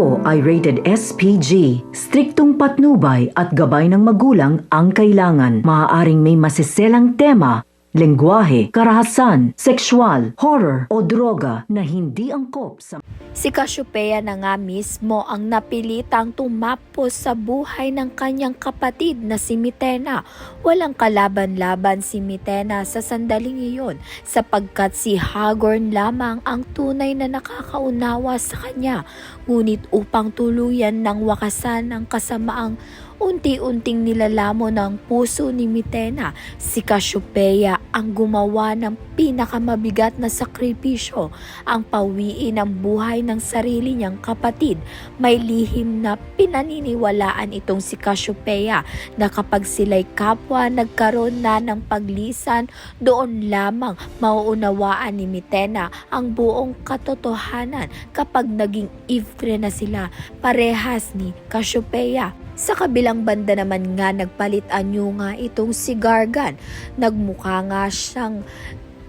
ito ay rated SPG. Striktong patnubay at gabay ng magulang ang kailangan. Maaaring may masiselang tema, lengguwahe, karahasan, sexual, horror o droga na hindi angkop sa... Si Cassiopeia na nga mismo ang napilitang tumapos sa buhay ng kanyang kapatid na si Mitena. Walang kalaban-laban si Mitena sa sandaling iyon sapagkat si Hagorn lamang ang tunay na nakakaunawa sa kanya. Ngunit upang tuluyan ng wakasan ang kasamaang unti-unting nilalamon ng puso ni Mitena, si Cassiopeia ang gumawa ng pinakamabigat na sakripisyo, ang pawiin ang buhay ng sarili niyang kapatid. May lihim na pinaniniwalaan itong si Cassiopeia na kapag sila'y kapwa nagkaroon na ng paglisan, doon lamang mauunawaan ni Mitena ang buong katotohanan kapag naging ifre na sila parehas ni Cassiopeia. Sa kabilang banda naman nga nagpalit anyo nga itong si Gargan. Nagmukha nga siyang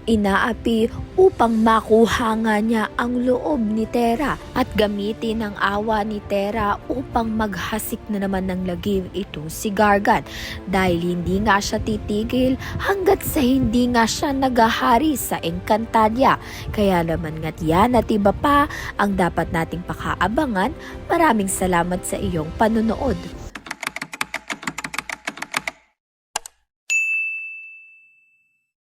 inaapi upang makuha nga niya ang loob ni Tera at gamitin ang awa ni Tera upang maghasik na naman ng lagim itong si Gargan dahil hindi nga siya titigil hanggat sa hindi nga siya nagahari sa Encantadia. Kaya naman nga't yan at iba pa ang dapat nating pakaabangan. Maraming salamat sa iyong panonood.